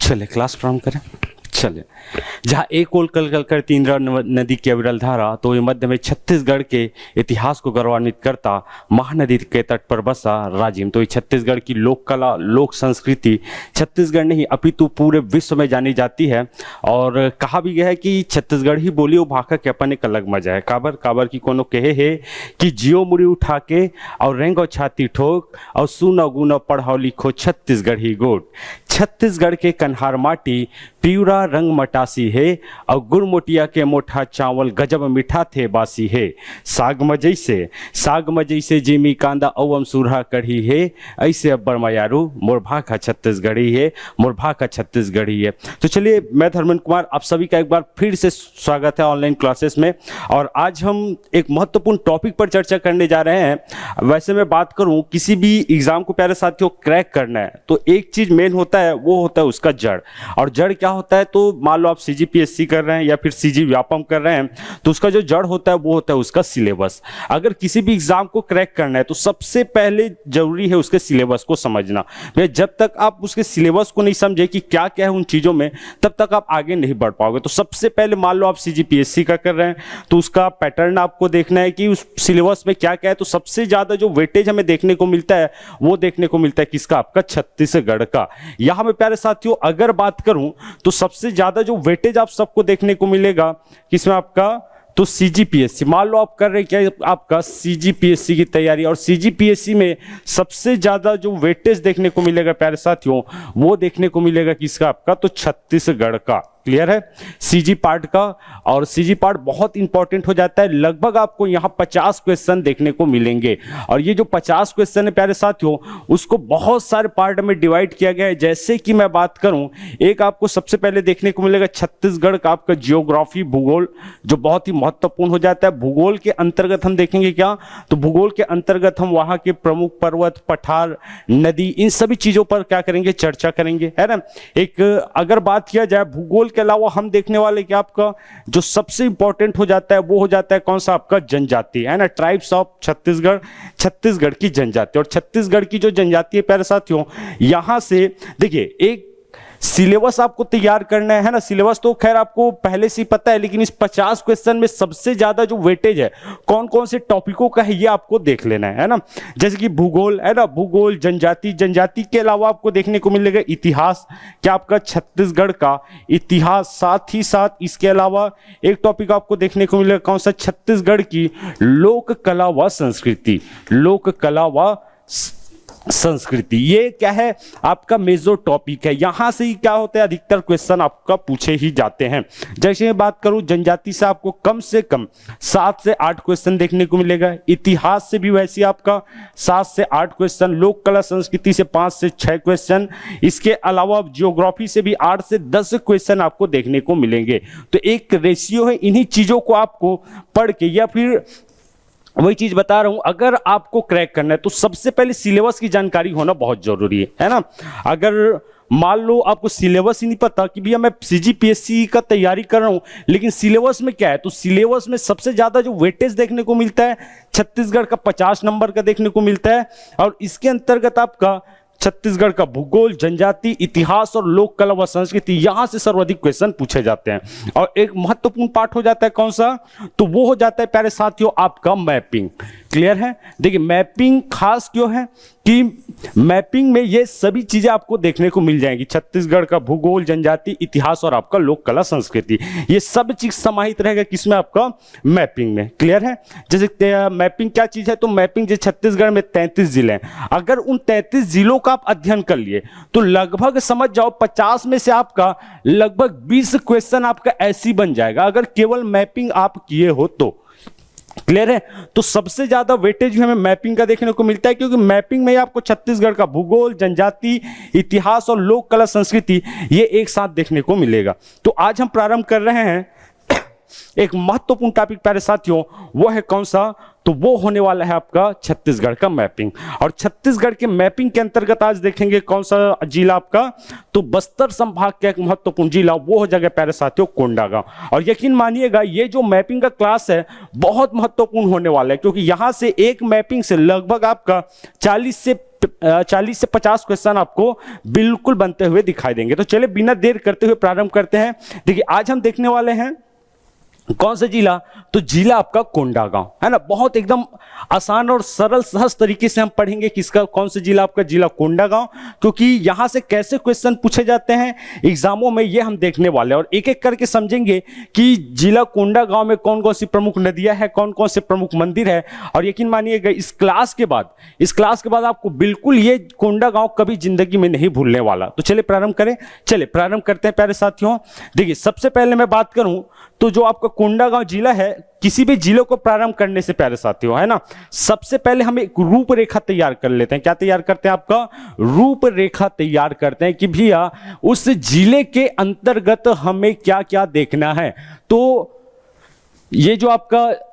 चले क्लास प्रारंभ करें। चले, जहाँ एक ओर कल कल करती इंदिरा नदी की अविरल धारा, तो ये मध्य में छत्तीसगढ़ के इतिहास को गौरवान्वित करता महानदी के तट पर बसा राजिम। तो ये छत्तीसगढ़ की लोक कला, लोक संस्कृति छत्तीसगढ़ नहीं अपितु पूरे विश्व में जानी जाती है। और कहा भी गया है कि छत्तीसगढ़ ही बोली वो भाषा के अपन एक अलग मजा है। काबर काबर की कोनो कहे है कि जियो मुड़ी उठा के और रेंगो छाती ठोक और सुनो गुनो पढ़ाओ लिखो छत्तीसगढ़ ही गोट। छत्तीसगढ़ के कन्हार माटी पियूरा रंग मटासी है और गुड़मोटिया के मोटा चावल गजब मीठा थे बासी है। साग मजई से जिमी कांदा अवम सूरहा कढ़ी है, ऐसे अब्बर मयारू मोरभा का छत्तीसगढ़ी है, मोरभा का छत्तीसगढ़ी है। तो चलिए, मैं धर्मेंद्र कुमार आप सभी का एक बार फिर से स्वागत है ऑनलाइन क्लासेस में। और आज हम एक महत्वपूर्ण टॉपिक पर चर्चा करने जा रहे हैं। वैसे मैं बात करूं, किसी भी एग्जाम को प्यारे साथियों क्रैक करना है तो एक चीज मेन होता है, वो होता है उसका जड़। और जड़ क्या होता है, तो मान लो आप सीजीपीएससी कर रहे हैं या फिर सीजी व्यापम कर रहे हैं, तो उसका जो जड़ होता है वो होता है उसका सिलेबस। अगर किसी भी एग्जाम को क्रैक करना है तो सबसे पहले जरूरी है उसके सिलेबस को समझना। जब तक आप उसके सिलेबस को नहीं समझे कि क्या क्या है उन चीजों में, तब तक आप आगे नहीं बढ़ पाओगे। तो सबसे पहले मान लो आप सीजीपीएससी का कर रहे हैं तो उसका पैटर्न आपको देखना है कि उस सिलेबस में क्या क्या है। तो सबसे ज्यादा जो वेटेज हमें देखने को मिलता है वो देखने को मिलता है किसका, आपका छत्तीसगढ़ का। यहां में प्यारे साथियों अगर बात करूं तो सबसे ज्यादा जो वेटेज आप सबको देखने को मिलेगा किसमें, आपका तो सीजीपीएससी। मान लो आप कर रहे हैं क्या, आपका सीजीपीएससी की तैयारी, और सीजीपीएससी में सबसे ज्यादा जो वेटेज देखने को मिलेगा प्यारे साथियों वो देखने को मिलेगा किसका, आपका तो छत्तीसगढ़ का। क्लियर है, सीजी पार्ट का। और सीजी पार्ट बहुत इंपॉर्टेंट हो जाता है। लगभग आपको यहां 50 क्वेश्चन देखने को मिलेंगे। और ये जो 50 क्वेश्चन है प्यारे साथियों, उसको बहुत सारे पार्ट में डिवाइड किया गया है। जैसे कि मैं बात करूं, एक आपको सबसे पहले देखने को मिलेगा छत्तीसगढ़ का आपका जियोग्राफी, भूगोल, जो बहुत ही महत्वपूर्ण हो जाता है। भूगोल के अंतर्गत हम देखेंगे क्या, तो भूगोल के अंतर्गत हम वहां के प्रमुख पर्वत, पठार, नदी, इन सभी चीजों पर क्या करेंगे, चर्चा करेंगे, है ना। एक अगर बात किया जाए भूगोल के अलावा हम देखने वाले कि आपका जो सबसे इंपॉर्टेंट हो जाता है वो हो जाता है कौन सा, आपका जनजाति, है ना, ट्राइब्स ऑफ छत्तीसगढ़, छत्तीसगढ़ की जनजाति। और छत्तीसगढ़ की जो जनजाति है प्यारे साथियों, यहां से देखिए एक सिलेबस आपको तैयार करना है ना। सिलेबस तो खैर आपको पहले से ही पता है, लेकिन इस 50 क्वेश्चन में सबसे ज्यादा जो वेटेज है कौन कौन से टॉपिकों का है ये आपको देख लेना है ना। जैसे कि भूगोल है ना, भूगोल, जनजाति, जनजाति के अलावा आपको देखने को मिलेगा इतिहास, क्या आपका छत्तीसगढ़ का इतिहास। साथ ही साथ इसके अलावा एक टॉपिक आपको देखने को मिलेगा कौन सा, छत्तीसगढ़ की लोक कला व संस्कृति, लोक कला व संस्कृति। ये क्या है, आपका मेजर टॉपिक है। यहां से ही क्या होता है, अधिकतर क्वेश्चन आपका पूछे ही जाते हैं। जैसे मैं बात करूं जनजाति से, आपको कम से कम 7 से 8 क्वेश्चन देखने को मिलेगा। इतिहास से भी वैसे आपका 7 से 8 क्वेश्चन, लोक कला संस्कृति से 5 से 6 क्वेश्चन, इसके अलावा जियोग्राफी से भी 8 से 10 क्वेश्चन आपको देखने को मिलेंगे। तो एक रेशियो है, इन्हीं चीजों को आपको पढ़ के, या फिर वही चीज बता रहा हूं, अगर आपको क्रैक करना है तो सबसे पहले सिलेबस की जानकारी होना बहुत जरूरी है ना। अगर मान लो आपको सिलेबस ही नहीं पता कि भैया मैं सीजीपीएससी का तैयारी कर रहा हूं, लेकिन सिलेबस में क्या है, तो सिलेबस में सबसे ज्यादा जो वेटेज देखने को मिलता है छत्तीसगढ़ का 50 नंबर का देखने को मिलता है। और इसके अंतर्गत आपका छत्तीसगढ़ का भूगोल, जनजाति, इतिहास और लोक कला व संस्कृति, यहां से सर्वाधिक क्वेश्चन पूछे जाते हैं। और एक महत्वपूर्ण पार्ट हो जाता है कौन सा, तो वो हो जाता है प्यारे साथियों आपका मैपिंग। क्लियर है, देखिए मैपिंग खास क्यों है कि मैपिंग में ये सभी चीजें आपको देखने को मिल जाएंगी। छत्तीसगढ़ का भूगोल, जनजाति, इतिहास और आपका लोक कला संस्कृति, ये सब चीज समाहित रहेगा किसमें, आपका मैपिंग में। क्लियर है, जैसे मैपिंग क्या चीज है, तो मैपिंग जैसे छत्तीसगढ़ में 33 जिले हैं, अगर उन 33 जिलों का आप अध्ययन कर लिए तो लगभग समझ जाओ 50 में से आपका लगभग 20 क्वेश्चन आपका ऐसी बन जाएगा, अगर केवल मैपिंग आप किए हो तो। क्लियर है, तो सबसे ज्यादा वेटेज हमें मैपिंग का देखने को मिलता है, क्योंकि मैपिंग में आपको छत्तीसगढ़ का भूगोल, जनजाति, इतिहास और लोक कला संस्कृति ये एक साथ देखने को मिलेगा। तो आज हम प्रारंभ कर रहे हैं एक महत्वपूर्ण टॉपिक प्यारे साथियों, वो है कौन सा, तो वो होने वाला है आपका छत्तीसगढ़ का मैपिंग। और छत्तीसगढ़ के मैपिंग के अंतर्गत आज देखेंगे कौन सा जिला आपका, तो बस्तर संभाग का एक महत्वपूर्ण जिला वो हो जाएगा प्यारे साथियों कोंडागांव। और यकीन मानिएगा ये जो मैपिंग का क्लास है बहुत महत्वपूर्ण होने वाला है, क्योंकि यहां से एक मैपिंग से लगभग आपका 40 से 40 से 50 क्वेश्चन आपको बिल्कुल बनते हुए दिखाई देंगे। तो चलिए बिना देर करते हुए प्रारंभ करते हैं। देखिए आज हम देखने वाले हैं कौन सा जिला, तो जिला आपका कोंडागांव है ना। बहुत एकदम आसान और सरल सहज तरीके से हम पढ़ेंगे किसका, कौन सा जिला, आपका जिला कोंडागांव, क्योंकि यहां से कैसे क्वेश्चन पूछे जाते हैं एग्जामों में ये हम देखने वाले हैं और एक एक करके समझेंगे कि जिला कोंडागांव में कौन कौन सी प्रमुख नदियां हैं, कौन कौन से प्रमुख मंदिर है। और यकीन मानिएगा इस क्लास के बाद आपको बिल्कुल ये कोंडागांव कभी जिंदगी में नहीं भूलने वाला। तो चलिए प्रारंभ करें, चलिए प्रारंभ करते हैं प्यारे साथियों। देखिए सबसे पहले मैं बात करूं तो जो आपका कोंडागांव जिला है, किसी भी जिले को प्रारंभ करने से प्यारे साथियों है ना, सबसे पहले हम एक रूपरेखा तैयार कर लेते हैं। क्या तैयार करते हैं, आपका रूपरेखा तैयार करते हैं कि भैया उस जिले के अंतर्गत हमें क्या क्या देखना है। तो ये जो आपका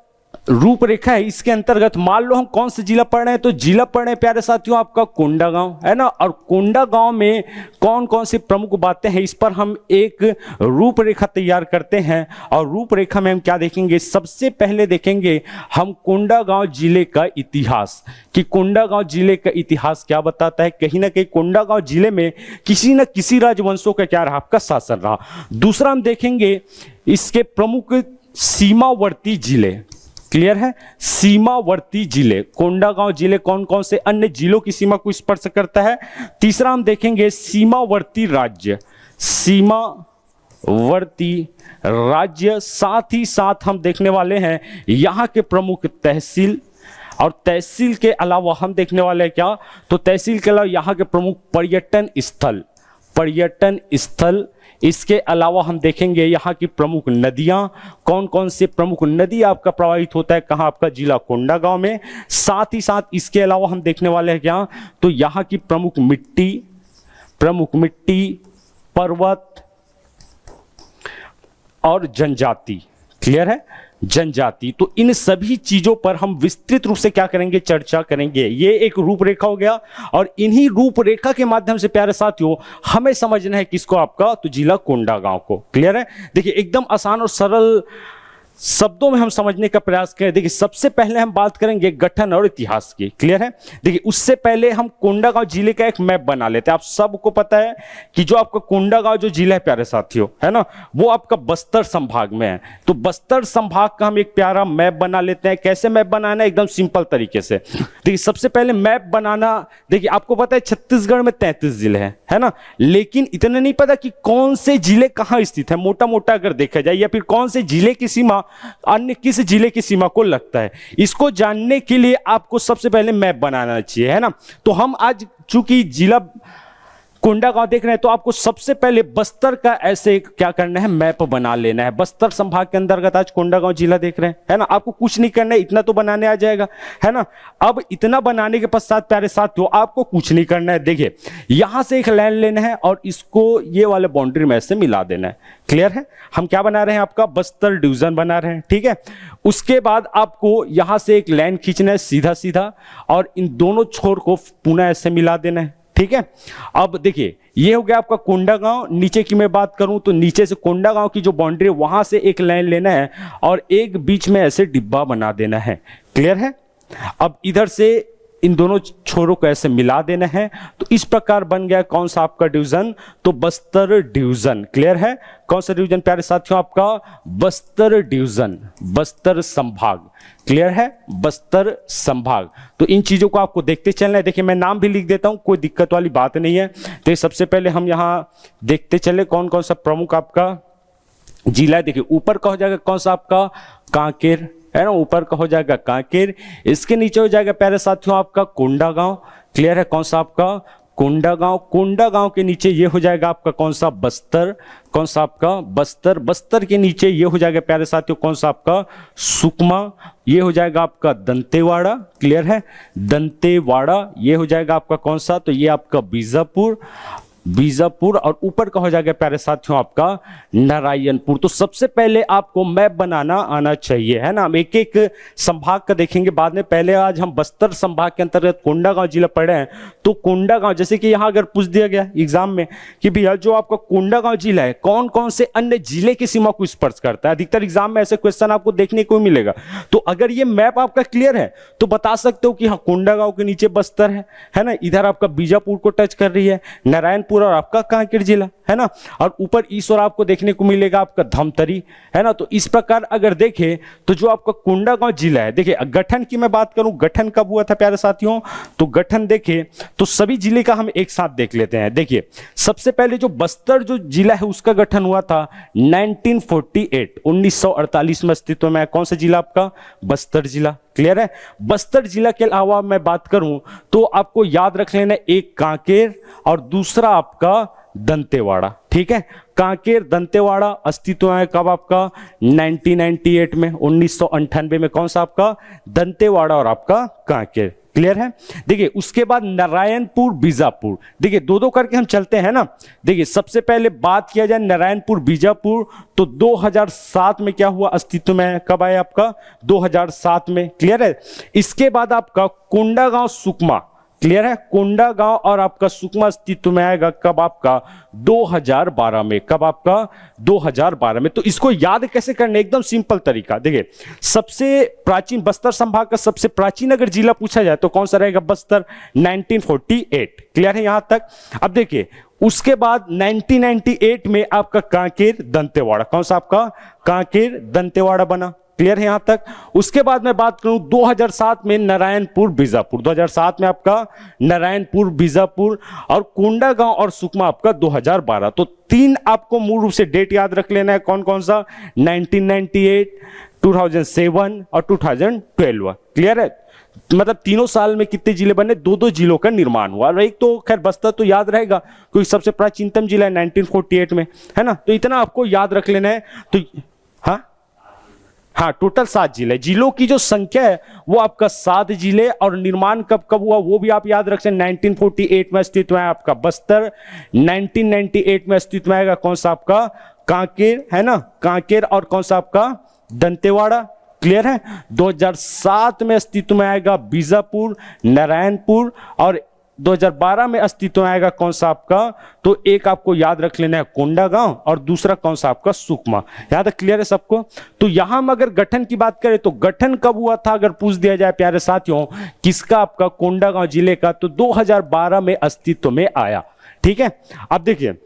रूपरेखा है इसके अंतर्गत मान लो हम कौन सा जिला पढ़ रहे हैं, तो जिला पढ़ रहे हैं प्यारे साथियों आपका कोंडागांव है ना। और कोंडागांव में कौन कौन सी प्रमुख बातें हैं इस पर हम एक रूपरेखा तैयार करते हैं। और रूपरेखा में हम क्या देखेंगे, सबसे पहले देखेंगे हम कोंडागांव जिले का इतिहास, कि कोंडागांव जिले का इतिहास क्या बताता है। कहीं ना कहीं कोंडागांव जिले में किसी न किसी राजवंशों का क्या रहा, आपका शासन रहा। दूसरा हम देखेंगे इसके प्रमुख सीमावर्ती जिले, क्लियर है, सीमावर्ती जिले, कोंडागांव जिले कौन कौन से अन्य जिलों की सीमा को स्पर्श करता है। तीसरा हम देखेंगे सीमावर्ती राज्य, सीमावर्ती राज्य, साथ ही साथ हम देखने वाले हैं यहां के प्रमुख तहसील, और तहसील के अलावा हम देखने वाले हैं क्या, तो तहसील के अलावा यहां के प्रमुख पर्यटन स्थल, पर्यटन स्थल। इसके अलावा हम देखेंगे यहाँ की प्रमुख नदियां, कौन कौन से प्रमुख नदी आपका प्रवाहित होता है कहाँ, आपका जिला कोंडागांव में। साथ ही साथ इसके अलावा हम देखने वाले हैं क्या, तो यहाँ की प्रमुख मिट्टी, पर्वत और जनजाति, क्लियर है, जनजाति। तो इन सभी चीजों पर हम विस्तृत रूप से क्या करेंगे, चर्चा करेंगे। ये एक रूपरेखा हो गया और इन्हीं रूपरेखा के माध्यम से प्यारे साथियों हमें समझना है किसको, आपका तो जिला कोंडागांव को, क्लियर है। देखिए एकदम आसान और सरल शब्दों में हम समझने का प्रयास करें। देखिए सबसे पहले हम बात करेंगे गठन और इतिहास की, क्लियर है। देखिए उससे पहले हम कोंडागांव जिले का एक मैप बना लेते हैं। आप सबको पता है कि जो आपका कोंडागांव जो जिला है प्यारे साथियों है ना, वो आपका बस्तर संभाग में है। तो बस्तर संभाग का हम एक प्यारा मैप बना लेते हैं। कैसे मैप बनाना है, एकदम सिंपल तरीके से। देखिए सबसे पहले मैप बनाना, देखिए आपको पता है छत्तीसगढ़ में 33 जिले है ना, लेकिन इतना नहीं पता कि कौन से जिले कहां स्थित है, मोटा मोटा अगर देखा जाए, या फिर कौन से जिले की सीमा अन्य किस जिले की सीमा को लगता है। इसको जानने के लिए आपको सबसे पहले मैप बनाना चाहिए, है ना। तो हम आज चूंकि जिला कोंडागांव देख रहे हैं तो आपको सबसे पहले बस्तर का ऐसे क्या करना है, मैप बना लेना है। बस्तर संभाग के अंतर्गत आज कोंडागांव जिला देख रहे हैं, है ना। आपको कुछ नहीं करना है, इतना तो बनाने आ जाएगा, है ना। अब इतना बनाने के पश्चात प्यारे साथियों आपको कुछ नहीं करना है। देखिए यहां से एक लाइन लेना है और इसको ये वाले बाउंड्री में से मिला देना है, क्लियर है। हम क्या बना रहे हैं, आपका बस्तर डिवीजन बना रहे हैं, ठीक है। उसके बाद आपको यहां से एक लाइन खींचना है सीधा सीधा और इन दोनों छोर को पुनः ऐसे मिला देना है, ठीक है। अब देखिए ये हो गया आपका कोंडागांव। नीचे की मैं बात करूं तो नीचे से कोंडागांव की जो बाउंड्री है वहां से एक लाइन लेना है और एक बीच में ऐसे डिब्बा बना देना है, क्लियर है। अब इधर से इन दोनों छोरों को ऐसे मिला देना है। तो इस प्रकार बन गया कौन सा आपका डिवीजन, तो बस्तर डिवीजन, क्लियर है। कौन सा डिवीजन प्यारे साथियों, आपका बस्तर डिवीजन, बस्तर संभाग, क्लियर है, बस्तर संभाग। तो इन चीजों को आपको देखते चलना है। देखिए मैं नाम भी लिख देता हूं, कोई दिक्कत वाली बात नहीं है। तो सबसे पहले हम यहां देखते चले कौन कौन सा प्रमुख आपका जिला है। देखिए ऊपर का हो जाएगा कौन सा आपका कांकेर, है ना, ऊपर का हो जाएगा कांकेर। इसके नीचे हो जाएगा प्यारे साथियों आपका कोंडागांव, क्लियर है, कौन सा आपका कोंडागांव। कोंडागांव के नीचे ये हो जाएगा आपका कौन सा बस्तर, कौन सा आपका बस्तर। बस्तर के नीचे ये हो जाएगा प्यारे साथियों कौन सा आपका सुकमा। ये हो जाएगा आपका दंतेवाड़ा, क्लियर है, दंतेवाड़ा। ये हो जाएगा आपका कौन सा, तो ये आपका बीजापुर। बीजापुर, और ऊपर का हो जाएगा प्यारे साथियों आपका नारायणपुर। तो सबसे पहले आपको मैप बनाना आना चाहिए, है ना। हम एक एक संभाग का देखेंगे बाद में। पहले आज हम बस्तर संभाग के अंतर्गत कोंडागांव जिला पढ़े हैं। तो कोंडागांव, जैसे कि यहां अगर पूछ दिया गया एग्जाम में कि भैया जो आपका कोंडागांव जिला है कौन कौन से अन्य जिले की सीमा को स्पर्श करता है, अधिकतर एग्जाम में ऐसे क्वेश्चन आपको देखने को मिलेगा। तो अगर ये मैप आपका क्लियर है तो बता सकते हो कि हाँ कोंडागांव के नीचे बस्तर है ना, इधर आपका बीजापुर को टच कर रही है, नारायणपुर और आपका कांकेर जिला, है ना, और ऊपर ईस्ट और आपको देखने को मिलेगा आपका धमतरी, है ना। तो इस प्रकार अगर देखें तो जो आपका कोंडागांव जिला है, देखिए गठन की मैं बात करूं, गठन कब हुआ था प्यारे साथियों, तो गठन देखें तो सभी जिले का हम एक साथ देख लेते हैं। देखिए सबसे पहले जो बस्तर जो जिला है उसका गठन हुआ था 1948 में अस्तित्व में। कौन सा जिला आपका, बस्तर जिला, क्लियर है। बस्तर जिला के अलावा मैं बात करूं तो आपको याद रख लेना, एक कांकेर और दूसरा आपका दंतेवाड़ा, ठीक है। कांकेर दंतेवाड़ा अस्तित्व में कब आपका 1998 में, 1998 में। कौन सा आपका, दंतेवाड़ा और आपका कांकेर, क्लियर है। देखिए उसके बाद नारायणपुर बीजापुर, देखिए दो दो करके हम चलते हैं ना। देखिए सबसे पहले बात किया जाए नारायणपुर बीजापुर तो 2007 में क्या हुआ, अस्तित्व में कब आया आपका, 2007 में, क्लियर है। इसके बाद आपका कोंडागांव सुकमा, क्लियर है, कोंडागांव और आपका सुकमा अस्तित्व में आएगा कब आपका 2012 में, कब आपका 2012 में। तो इसको याद कैसे करना, एकदम सिंपल तरीका। देखिए सबसे प्राचीन बस्तर संभाग का सबसे प्राचीन अगर जिला पूछा जाए तो कौन सा रहेगा, बस्तर, 1948, क्लियर है यहां तक। अब देखिए उसके बाद 1998 में आपका कांकेर दंतेवाड़ा, कौन सा आपका, कांकेर दंतेवाड़ा बना, क्लियर है यहां तक। उसके बाद मैं बात करूं 2007 में नारायणपुर बीजापुर, 2007 में आपका नारायणपुर बीजापुर, और कोंडागांव और सुकमा आपका 2012। तो तीन आपको मूल रूप से डेट याद रख लेना है, कौन कौन सा, 1998, 2007 और 2012, क्लियर है। मतलब तीनों साल में कितने जिले बने, दो दो जिलों का निर्माण हुआ। और एक तो खैर बस्तर तो याद रहेगा क्योंकि सबसे प्राचीनतम जिला है 1948 में, है ना। तो इतना आपको याद रख लेना है। तो हाँ टोटल 7 जिले, जिलों की जो संख्या है वो आपका 7 जिले, और निर्माण कब कब हुआ वो भी आप याद रख सकते हैं। 1948 में अस्तित्व में आपका बस्तर, 1998 में अस्तित्व में आएगा कौन सा आपका, कांकेर, है ना, कांकेर, और कौन सा आपका दंतेवाड़ा, क्लियर है। 2007 में अस्तित्व में आएगा बीजापुर, नारायणपुर, और 2012 में अस्तित्व में आएगा कौन सा आपका, तो एक आपको याद रख लेना है कोंडागांव और दूसरा कौन सा आपका सुकमा। यहां तक क्लियर है सबको। तो यहां हम अगर गठन की बात करें तो गठन कब हुआ था अगर पूछ दिया जाए प्यारे साथियों, किसका, आपका कोंडागांव जिले का, तो 2012 में अस्तित्व में आया, ठीक है। अब देखिए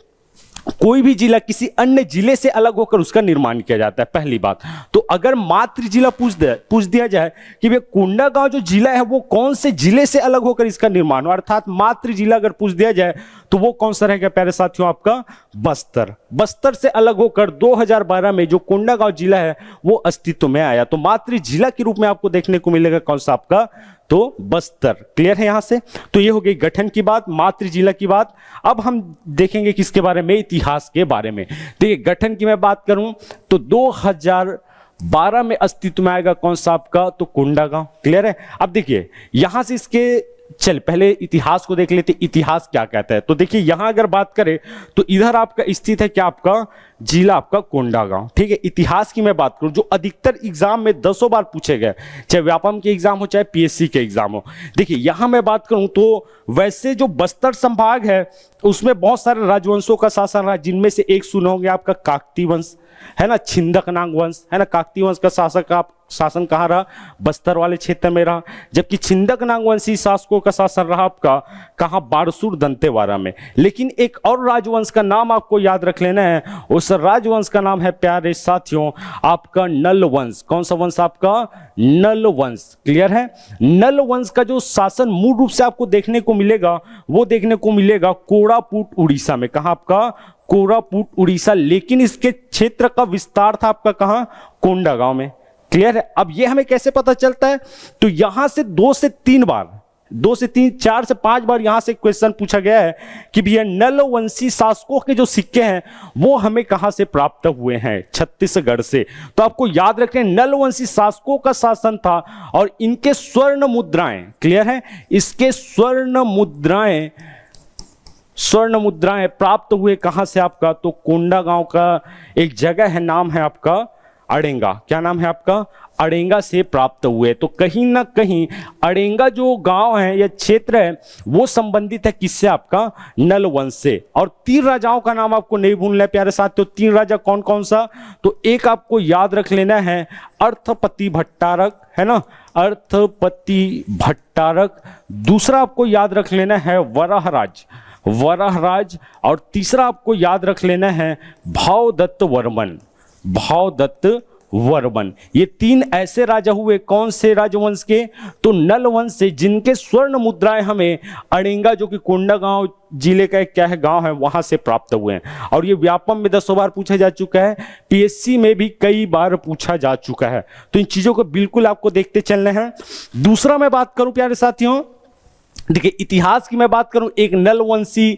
कोई भी जिला किसी अन्य जिले से अलग होकर उसका निर्माण किया जाता है, पहली बात। तो अगर मातृ जिला पूछ दिया जाए कि भैया कोंडागांव जो जिला है वो कौन से जिले से अलग होकर इसका निर्माण हुआ, अर्थात मातृ जिला अगर पूछ दिया जाए तो वो कौन सा रहेगा प्यारे साथियों, आपका बस्तर। बस्तर से अलग होकर 2012 में जो कोंडागांव जिला है वो अस्तित्व में आया। तो मातृ जिला के रूप में आपको देखने को मिलेगा कौन सा आपका, तो बस्तर, क्लियर है यहां से। तो ये हो गई गठन की बात, मातृ जिला की बात। अब हम देखेंगे किसके बारे में, इतिहास के बारे में। देखिए गठन की मैं बात करूं तो 2012 में अस्तित्व में आएगा कौन सा आपका, तो कोंडागांव, क्लियर है। अब देखिए यहां से इसके चल पहले इतिहास को देख लेते, इतिहास क्या कहता है। तो देखिए यहां अगर बात करें तो इधर आपका स्थित है क्या, आपका जिला आपका कोंडागांव, ठीक है। इतिहास की मैं बात करूं जो अधिकतर एग्जाम में 10 बार पूछे गए, चाहे व्यापम के एग्जाम हो चाहे पीएससी के एग्जाम हो। देखिए यहां मैं बात करूं तो वैसे जो बस्तर संभाग है उसमें बहुत सारे राजवंशों का शासन रहा, जिनमें से एक सुने होंगे आपका काकती वंश, है ना, छिंदकनाग वंश, है ना। काकती वंश का शासक आप शासन कहाँ रहा, बस्तर वाले क्षेत्र में रहा, जबकि छिंदकनाग वंशी शासकों का शासन रहा आपका कहाँ, बारसूर दंतेवाड़ा में। लेकिन एक और राजवंश का नाम आपको याद रख लेना है, उस राजवंश का नाम है प्यारे साथियों आपका नल वंश। कौन सा वंश, आपका नल वंश, क्लियर है। नल वंश का जो शासन मूल रूप से आपको देखने को मिलेगा वो देखने को मिलेगा कोरापुट उड़ीसा में, कहाँ आपका, कोरापुट उड़ीसा। लेकिन इसके क्षेत्र का विस्तार था आपका कहाँ, कोंडागांव में, क्लियर है। अब ये हमें कैसे पता चलता है, तो यहां से 2 से 3 बार, 2 से 3, 4 से 5 बार यहां से क्वेश्चन पूछा गया है कि भैया नलवंशी शासकों के जो सिक्के हैं वो हमें कहां से प्राप्त हुए हैं, छत्तीसगढ़ से। तो आपको याद रखें नलवंशी शासकों का शासन था और इनके स्वर्ण मुद्राएं, क्लियर है, इसके स्वर्ण मुद्राएं स्वर्ण मुद्राएं प्राप्त हुए कहां से आपका, तो कोंडागांव का एक जगह है, नाम है आपका अड़ेंगा। क्या नाम है आपका, अड़ेंगा से प्राप्त हुए। तो कहीं ना कहीं अड़ेंगा जो गांव है या क्षेत्र है वो संबंधित है किससे, आपका नल वंश से। और 3 राजाओं का नाम आपको नहीं भूलना है प्यारे साथियों। 3 राजा कौन कौन सा, तो एक आपको याद रख लेना है अर्थपति भट्टारक, है ना, अर्थपति भट्टारक। दूसरा आपको याद रख लेना है वराहराज, वराहराज। और तीसरा आपको याद रख लेना है भावदत्त वर्मन, भावदत्त वर्मन। ये 3 ऐसे राजा हुए कौन से राजवंश के, तो नल वंश से, जिनके स्वर्ण मुद्राएं हमें अड़ेंगा जो कि कोंडागांव जिले का एक क्या है गांव है वहां से प्राप्त हुए हैं। और ये व्यापम में 10 बार पूछा जा चुका है, पीएससी में भी कई बार पूछा जा चुका है। तो इन चीजों को बिल्कुल आपको देखते चलना है। दूसरा मैं बात करूं प्यारे साथियों, देखिए इतिहास की मैं बात करूं, एक नलवंशी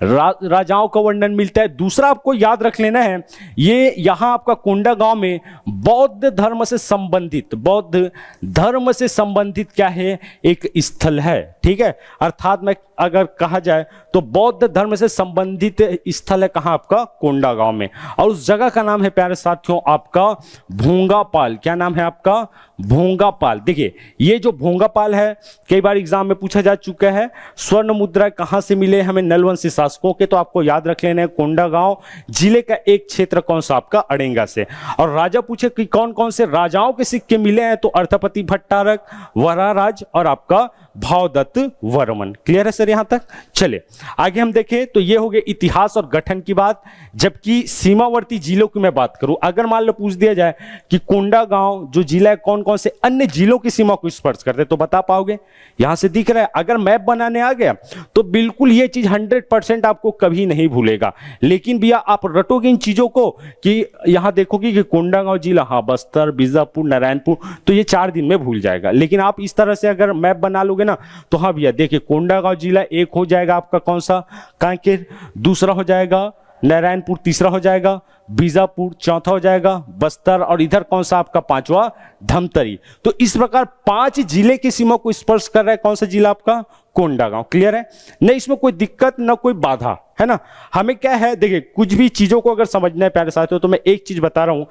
राजाओं का वर्णन मिलता है। दूसरा आपको याद रख लेना है, ये यहां आपका कोंडागांव में बौद्ध धर्म से संबंधित, बौद्ध धर्म से संबंधित क्या है, एक स्थल है, ठीक है। अर्थात में अगर कहा जाए तो बौद्ध धर्म से संबंधित स्थल है कहां, आपका कोंडागांव में। और उस जगह का नाम है प्यारे साथियों आपका भोंगापाल। क्या नाम है आपका, भोंगापाल। देखिए ये जो भोंगापाल है कई बार एग्जाम में पूछा जा चुका है। स्वर्ण मुद्रा कहां से मिले हमें, नलवंशी शासकों के, तो आपको याद रख लेना है कोंडागांव जिले का एक क्षेत्र कौन सा, आपका अड़ेंगा से। और राजा पूछे कि कौन कौन से राजाओं के सिक्के मिले हैं, तो अर्थपति भट्टारक, वराहराज और आपका भावदत्त वर्मन। क्लियर है सर यहां तक। चले आगे हम देखें तो ये हो गया इतिहास और गठन की बात। जबकि सीमावर्ती जिलों की मैं बात करूं, अगर मान लो पूछ दिया जाए कि कोंडागांव जो जिला है कौन कौन से अन्य जिलों की सीमा को स्पर्श करते, तो बता पाओगे, यहां से दिख रहा है। अगर मैप बनाने आ गया तो बिल्कुल ये चीज 100% आपको कभी नहीं भूलेगा। लेकिन भैया आप रटोगे इन चीजों को कि यहां देखोगे कि कोंडागांव जिला, हाँ बस्तर, बीजापुर, नारायणपुर, तो ये 4 दिन में भूल जाएगा। लेकिन आप इस तरह से अगर मैप बना लोगे ना, तो हाँ भैया देखिए कोंडागांव जिला एक हो जाएगा आपका कौन सा, कांकेर। दूसरा हो जाएगा नारायणपुर, तीसरा हो जाएगा बीजापुर, चौथा हो जाएगा बस्तर, और इधर कौन सा आपका 5वां धमतरी। तो इस प्रकार 5 जिले की सीमा को स्पर्श कर रहा है कौन सा जिला, आपका कोंडागांव। क्लियर है, नहीं इसमें कोई दिक्कत ना कोई बाधा, है ना। हमें क्या है, देखिए कुछ भी चीजों को अगर समझना है प्यारे साथियों, तो मैं एक चीज बता रहा हूं,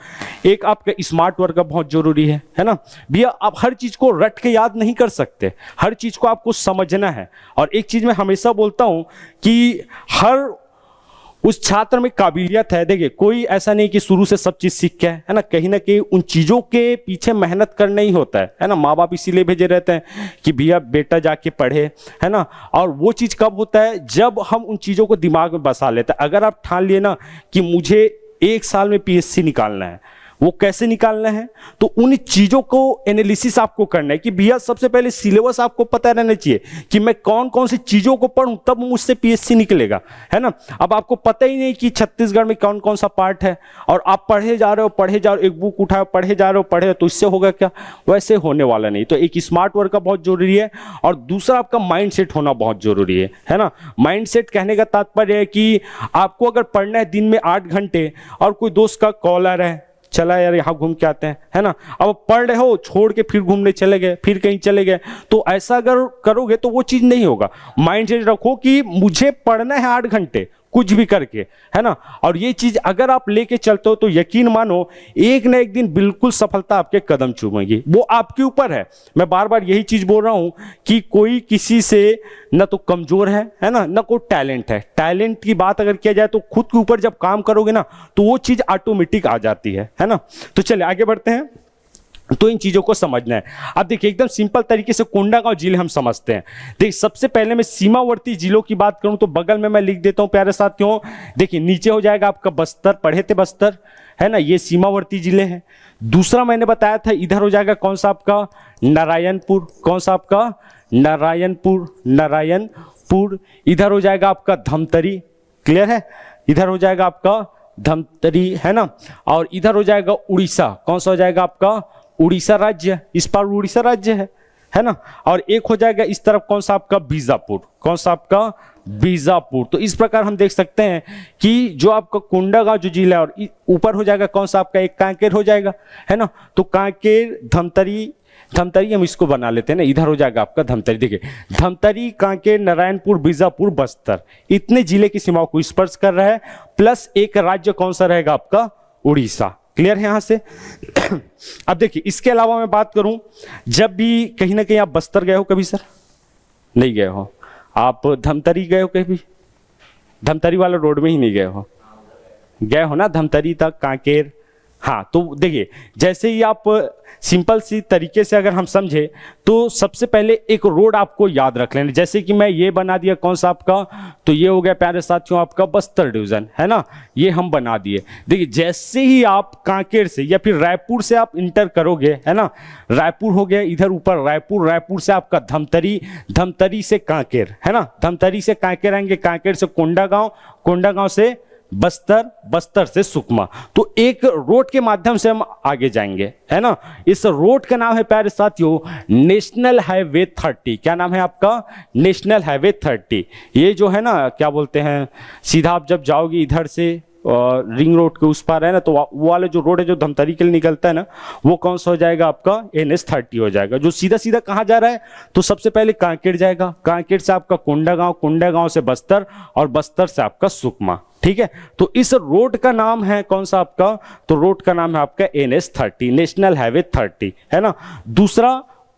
एक आपका स्मार्ट वर्क बहुत जरूरी है ना भैया। आप हर चीज को रट के याद नहीं कर सकते, हर चीज को आपको समझना है। और एक चीज मैं हमेशा बोलता हूं कि हर उस छात्र में काबिलियत है। देखिए कोई ऐसा नहीं कि शुरू से सब चीज सीख के, है ना, कहीं ना कहीं उन चीजों के पीछे मेहनत करना ही होता है ना। माँ बाप इसीलिए भेजे रहते हैं कि भैया बेटा जाके पढ़े, है ना। और वो चीज कब होता है, जब हम उन चीजों को दिमाग में बसा लेते हैं। अगर आप ठान लिए ना कि मुझे 1 साल में पीएससी निकालना है, वो कैसे निकालना है, तो उन चीजों को एनालिसिस आपको करना है कि भैया सबसे पहले सिलेबस आपको पता रहना चाहिए कि मैं कौन कौन सी चीजों को पढ़ूं, तब मुझसे पीएससी निकलेगा, है ना। अब आपको पता ही नहीं कि छत्तीसगढ़ में कौन कौन सा पार्ट है, और आप पढ़े जा रहे हो पढ़े जा रहे हो, एक बुक उठाओ पढ़े जा रहे हो पढ़े, तो इससे होगा क्या, वैसे होने वाला नहीं। तो एक स्मार्ट वर्क का बहुत जरूरी है। और दूसरा आपका माइंड सेट होना बहुत जरूरी है ना। माइंड सेट कहने का तात्पर्य है कि आपको अगर पढ़ना है दिन में 8 घंटे, और कोई दोस्त का कॉल आ रहा है, चला यार यहाँ घूम के आते हैं, है ना। अब पढ़ रहे हो छोड़ के फिर घूमने चले गए, फिर कहीं चले गए, तो ऐसा अगर करोगे तो वो चीज नहीं होगा। माइंड सेट रखो कि मुझे पढ़ना है 8 घंटे कुछ भी करके, है ना। और ये चीज अगर आप लेके चलते हो तो यकीन मानो एक ना एक दिन बिल्कुल सफलता आपके कदम चूमेगी। वो आपके ऊपर है। मैं बार बार यही चीज बोल रहा हूं कि कोई किसी से न तो कमजोर है ना, न कोई टैलेंट है। टैलेंट की बात अगर किया जाए तो खुद के ऊपर जब काम करोगे ना, तो वो चीज ऑटोमेटिक आ जाती है ना। तो चलिए आगे बढ़ते हैं। तो इन चीजों को समझना है। अब देखिए एकदम सिंपल तरीके से कोंडागांव जिले हम समझते हैं। देखिए सबसे पहले मैं सीमावर्ती जिलों की बात करूं तो बगल में मैं लिख देता हूं प्यारे साथियों। देखिए नीचे हो जाएगा आपका बस्तर, पढ़े थे बस्तर, है ना, ये सीमावर्ती जिले हैं। दूसरा मैंने बताया था इधर हो जाएगा कौन सा आपका नारायणपुर, कौन सा आपका नारायणपुर, नारायणपुर। इधर हो जाएगा आपका धमतरी, क्लियर है, इधर हो जाएगा आपका धमतरी, है ना। और इधर हो जाएगा उड़ीसा, कौन सा हो जाएगा आपका उड़ीसा राज्य, इस पार उड़ीसा राज्य है ना। और एक हो जाएगा इस तरफ कौन सा आपका बीजापुर, कौन सा आपका बीजापुर। तो इस प्रकार हम देख सकते हैं कि जो आपका कोंडागांव जो जिला है, और ऊपर हो जाएगा कौन सा आपका एक कांकेर हो जाएगा, है ना। तो कांकेर, धमतरी, धमतरी हम इसको बना लेते हैं ना, इधर हो जाएगा आपका धमतरी। देखिए धमतरी, कांकेर, नारायणपुर, बीजापुर, बस्तर, इतने जिले की सीमाओं को स्पर्श कर रहा है, प्लस एक राज्य कौन सा रहेगा आपका, उड़ीसा। क्लियर है यहां से। अब देखिए इसके अलावा मैं बात करूं, जब भी कहीं ना कहीं आप बस्तर गए हो कभी सर, नहीं गए हो, आप धमतरी गए हो कभी, धमतरी वाला रोड में ही नहीं गए हो, गए हो ना धमतरी तक, कांकेर। हाँ तो देखिए जैसे ही आप सिंपल सी तरीके से अगर हम समझे तो सबसे पहले एक रोड आपको याद रख लेना, जैसे कि मैं ये बना दिया कौन सा आपका, तो ये हो गया प्यारे साथियों आपका बस्तर डिवीजन, है ना, ये हम बना दिए। देखिए जैसे ही आप कांकेर से या फिर रायपुर से आप इंटर करोगे, है ना, रायपुर हो गया इधर ऊपर रायपुर, रायपुर से आपका धमतरी, धमतरी से कांकेर, है ना, धमतरी से कांकेर आएंगे, कांकेर से कोंडागांव, कोंडागांव से बस्तर, बस्तर से सुकमा। तो एक रोड के माध्यम से हम आगे जाएंगे, है ना। इस रोड का नाम है प्यारे साथियों नेशनल हाईवे 30। क्या नाम है आपका, नेशनल हाईवे 30। ये जो है ना क्या बोलते हैं, सीधा आप जब जाओगे इधर से रिंग रोड के उस पार है ना, तो वो वाला जो रोड है जो धमतरी के लिए निकलता है ना, वो कौन सा हो जाएगा आपका, NH 30 हो जाएगा। जो सीधा सीधा कहाँ जा रहा है, तो सबसे पहले कांकेर जाएगा, कांकेर से आपका कोंडागांव, कोंडागांव से बस्तर, और बस्तर से आपका सुकमा। ठीक है, तो इस रोड का नाम है कौन सा आपका, तो रोड का नाम है आपका NH 30, नेशनल हाईवे 30, है ना। दूसरा,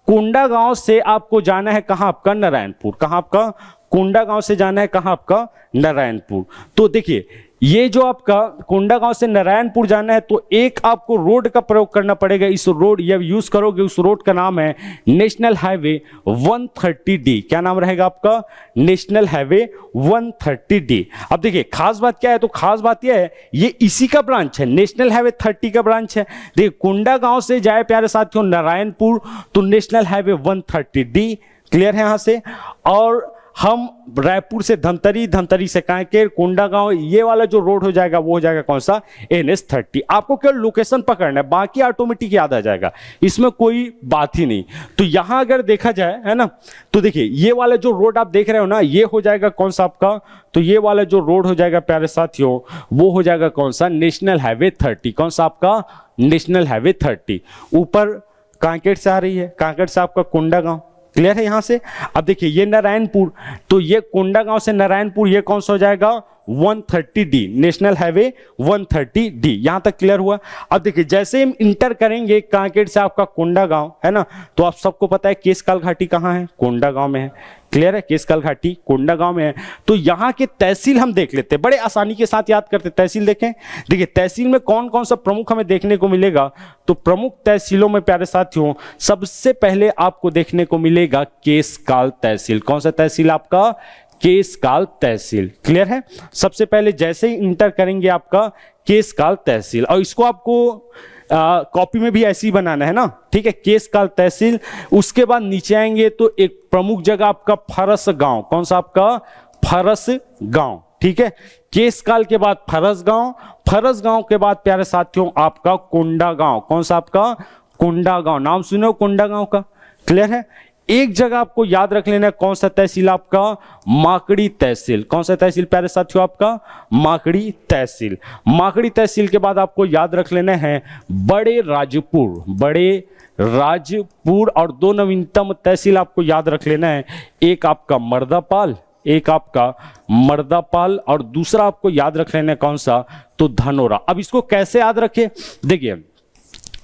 कोंडागांव से आपको जाना है कहाँ आपका, नारायणपुर। कहाँ आपका, कोंडागांव से जाना है कहाँ आपका, नारायणपुर। तो देखिए ये जो आपका कोंडागांव से नारायणपुर जाना है, तो एक आपको रोड का प्रयोग करना पड़ेगा। इस रोड या यूज करोगे, उस रोड का नाम है नेशनल हाईवे 130D। क्या नाम रहेगा आपका, नेशनल हाईवे 130D। अब देखिए खास बात क्या है, तो खास बात यह है ये इसी का ब्रांच है, नेशनल हाईवे 30 का ब्रांच है। देखिए कोंडागांव से जाए प्यारे साथियों नारायणपुर, तो नेशनल हाईवे 130D। क्लियर है यहां से। और हम रायपुर से धमतरी, धमतरी से कांकेर, कोंडागांव, ये वाला जो रोड हो जाएगा वो हो जाएगा कौन सा, NH 30। आपको केवल लोकेशन पकड़ना है, बाकी ऑटोमेटिक याद आ जाएगा, इसमें कोई बात ही नहीं। तो यहां अगर देखा जाए, है ना, तो देखिए ये वाला जो रोड आप देख रहे हो ना, ये हो जाएगा कौन सा आपका, तो ये वाला जो रोड हो जाएगा प्यारे साथियों, वो हो जाएगा कौन सा, नेशनल हाईवे 30। कौन सा आपका, नेशनल हाईवे 30। ऊपर कांकेर से आ रही है, कांकेर से आपका कोंडागांव। क्लियर है यहां से। अब देखिए ये नारायणपुर, तो ये कोंडागांव से नारायणपुर, ये कौन सा हो जाएगा, 130D, नेशनल हाईवे 130D। यहां तक क्लियर हुआ। अब देखिए जैसे हम इंटर करेंगे कांकेर से आपका कोंडागांव, है ना, तो आप सबको पता है केशकाल घाटी कहां है, कोंडागांव में है। क्लियर है, केशकाल घाटी कोंडागांव में है। तो यहां के तहसील हम देख लेते हैं, बड़े आसानी के साथ याद करते हैं। तहसील देखें, देखिए तहसील में कौन कौन सा प्रमुख हमें देखने को मिलेगा, तो प्रमुख तहसीलों में प्यारे साथियों सबसे पहले आपको देखने को मिलेगा केशकाल तहसील। कौन सा तहसील आपका, केशकाल तहसील। क्लियर है। सबसे पहले जैसे ही इंटर करेंगे आपका केशकाल तहसील, और इसको आपको कॉपी में भी ऐसे ही बनाना है ना, ठीक है, केशकाल तहसील। उसके बाद नीचे आएंगे तो एक प्रमुख जगह आपका फरस गांव। कौन सा आपका, फरस गांव। ठीक है, केशकाल के बाद फरस गांव, फरस गांव के बाद प्यारे साथियों आपका कोंडागांव। कौन सा आपका, कोंडागांव। नाम सुनो कोंडागांव का। क्लियर है। एक जगह आपको याद रख लेना है, कौन सा तहसील आपका, माकड़ी तहसील। कौन सा तहसील प्यारे साथियों आपका, माकड़ी तहसील। माकड़ी तहसील के बाद आपको याद रख लेना है बड़े राजपुर, बड़े राजपुर। और दो नवीनतम तहसील आपको याद रख लेना है, एक आपका मर्दापाल, एक आपका मर्दापाल, और दूसरा आपको याद रख लेना है कौन सा, तो धनोरा। अब इसको कैसे याद रखें, देखिए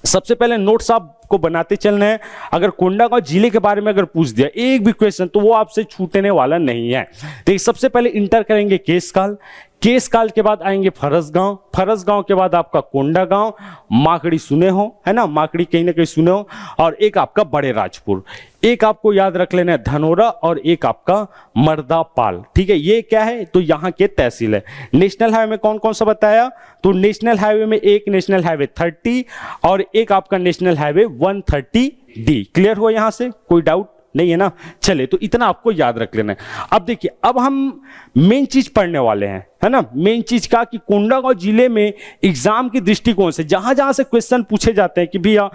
सबसे पहले नोट्स आपको बनाते चलना है। अगर कोंडागांव जिले के बारे में अगर पूछ दिया एक भी क्वेश्चन, तो वो आपसे छूटने वाला नहीं है। देखिए सबसे पहले इंटर करेंगे केशकाल, केशकाल के बाद आएंगे फरसगांव, फरसगांव के बाद आपका कोंडागांव, माकड़ी सुने हो, है ना, माकड़ी कहीं ना कहीं सुने हो, और एक आपका बड़े राजपुर। एक आपको याद रख लेना है धनोरा, और एक आपका मर्दापाल। ठीक है, ये क्या है, तो यहाँ के तहसील है। नेशनल हाईवे में कौन कौन सा बताया, तो नेशनल हाईवे में एक नेशनल हाईवे 30 और एक आपका नेशनल हाईवे 130D। क्लियर हुआ यहां से, कोई डाउट नहीं है ना। चले, तो इतना आपको याद रख लेना है। अब देखिए अब हम मेन चीज पढ़ने वाले हैं, है ना, मेन चीज का कि कोंडागांव जिले में एग्जाम की दृष्टिकोण से जहां जहां से क्वेश्चन पूछे जाते हैं कि भैया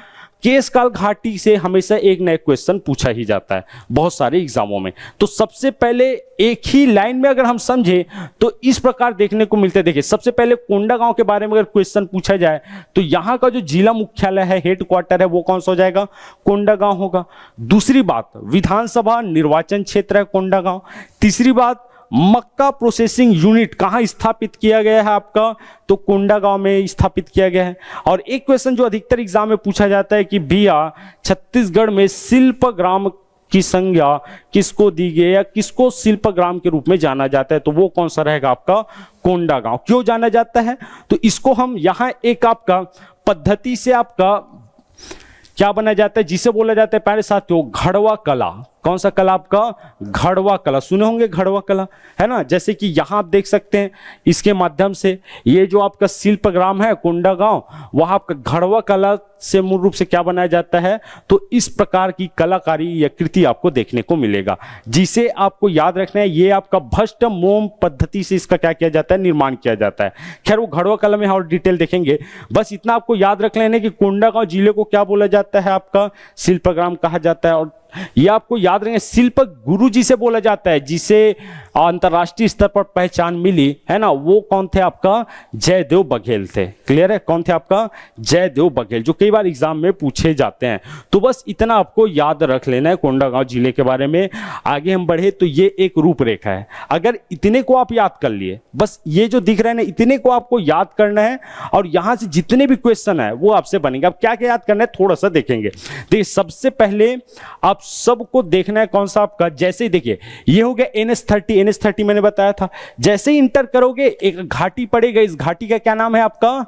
केशकाल घाटी से हमेशा एक नया क्वेश्चन पूछा ही जाता है बहुत सारे एग्जामों में। तो सबसे पहले एक ही लाइन में अगर हम समझे तो इस प्रकार देखने को मिलते हैं। देखिए, सबसे पहले कोंडागांव के बारे में अगर क्वेश्चन पूछा जाए तो यहाँ का जो जिला मुख्यालय है, हेड क्वार्टर है, वो कौन सा हो जाएगा? कोंडागांव होगा। दूसरी बात, विधानसभा निर्वाचन क्षेत्र है कोंडागांव। तीसरी बात, मक्का प्रोसेसिंग यूनिट कहाँ स्थापित किया गया है आपका? तो कोंडागांव में स्थापित किया गया है। और एक क्वेश्चन जो अधिकतर एग्जाम में पूछा जाता है कि भैया छत्तीसगढ़ में शिल्प ग्राम की संज्ञा किसको दी गई या किसको शिल्प ग्राम के रूप में जाना जाता है? तो वो कौन सा रहेगा आपका? कोंडागांव। क्यों जाना जाता है? तो इसको हम यहां एक आपका पद्धति से आपका क्या बनाया जाता है, जिसे बोला जाता है प्यारे साथियों घड़वा कला। कौन सा कला आपका? घड़वा कला। सुने होंगे घड़वा कला, है ना। जैसे कि यहां आप देख सकते हैं इसके माध्यम से ये जो आपका शिल्पग्राम है कोंडागांव, वहां आपका घड़वा कला से मूल रूप से क्या बनाया जाता है? तो इस प्रकार की कलाकारी या कृति आपको देखने को मिलेगा, जिसे आपको याद रखना है। ये आपका भस्ट मोम पद्धति से इसका क्या किया जाता है? निर्माण किया जाता है। खैर वो घड़वा कला में और डिटेल देखेंगे, बस इतना आपको याद रख लेना कि कोंडागांव जिले को क्या बोला जाता है? आपका शिल्पग्राम कहा जाता है। और ये आपको याद रखें, शिल्प गुरु जी से बोला जाता है, जिसे अंतरराष्ट्रीय स्तर पर पहचान मिली है ना। वो कौन थे आपका? जयदेव बघेल थे। क्लियर है? कौन थे आपका? जयदेव बघेल, जो कई बार एग्जाम में पूछे जाते हैं। तो बस इतना आपको याद रख लेना है कोंडागांव जिले के बारे में। आगे हम बढ़े तो ये एक रूपरेखा है। अगर इतने को आप याद कर लिए, बस ये जो दिख रहे हैं ना, इतने को आपको याद करना है और यहां से जितने भी क्वेश्चन है वो आपसे बनेंगे। अब क्या क्या याद करना है थोड़ा सा देखेंगे। देखिए, सबसे पहले आप सबको देखना है कौन सा आपका, जैसे ही देखिए ये हो गया NH30। NH30 मैंने बताया था, जैसे ही इंटर करोगे एक घाटी पड़ेगा। इस घाटी का क्या नाम है आपका?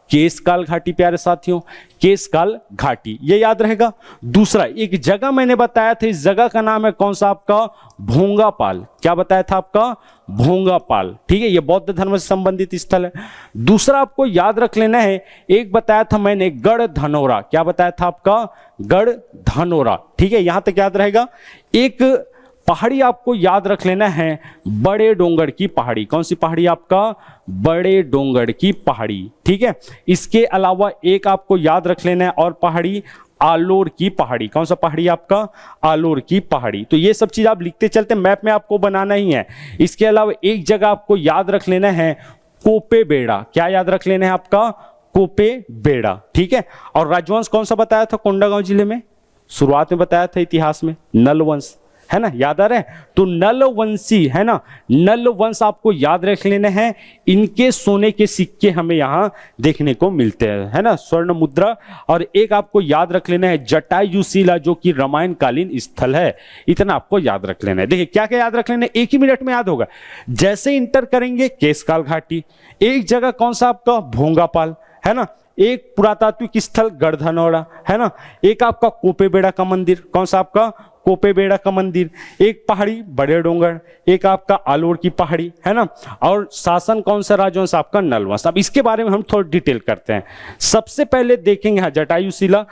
केशकाल घाटी। प्यारे साथियों, केशकाल घाटी, ये याद रहेगा। दूसरा, एक जगह मैंने बताया था, इस जगह का नाम है कौन सा आपका? भोंगापाल। क्या बताया था आपका? भोंगापाल। ठीक है, ये बौद्ध धर्म से संबंधित स्थल है। दूसरा आपको याद रख लेना है, एक बताया था मैंने गढ़ धनोरा। क्या बताया था आपका? गढ़ धनोरा। ठीक है, यहां तक याद रहेगा। एक पहाड़ी आपको याद रख लेना है, बड़े डोंगर की पहाड़ी। कौन सी पहाड़ी आपका? बड़े डोंगर की पहाड़ी। ठीक है, इसके अलावा एक आपको याद रख लेना है और पहाड़ी, आलोर की पहाड़ी। कौन सा पहाड़ी आपका? आलोर की पहाड़ी। तो ये सब चीज आप लिखते चलते, मैप में आपको बनाना ही है। इसके अलावा एक जगह आपको याद रख लेना है, कोपे बेड़ा। क्या याद रख लेना है आपका? कोपे बेड़ा। ठीक है, और राजवंश कौन सा बताया था कोंडागांव जिले में? शुरुआत में बताया था इतिहास में, नल वंश, है ना, याद आ रहा है? तो नल वंशी, है ना, नल वंश आपको याद रख लेना है। इनके सोने के सिक्के हमें यहां देखने को मिलते हैं, है ना, स्वर्ण मुद्रा। और एक आपको याद रख लेना है जटायुशिला, जो कि रामायण कालीन स्थल है। इतना आपको याद रख लेना है। देखिए क्या क्या याद रख लेना है, एक ही मिनट में याद होगा। जैसे इंटर करेंगे केशकाल घाटी, एक जगह कौन सा आपका? भोंगापाल, है ना, एक पुरातात्विक स्थल गढ़धनौरा, है ना, एक आपका कोपेबेड़ा का मंदिर। कौन सा आपका? कोपेबेड़ा का मंदिर। एक पहाड़ी बड़े डोंगर, एक आपका आलोर की पहाड़ी, है ना, और शासन कौन सा राजवंश? आपका नलवंश। अब इसके बारे में हम थोड़ा डिटेल करते हैं। सबसे पहले देखेंगे जटायुशिला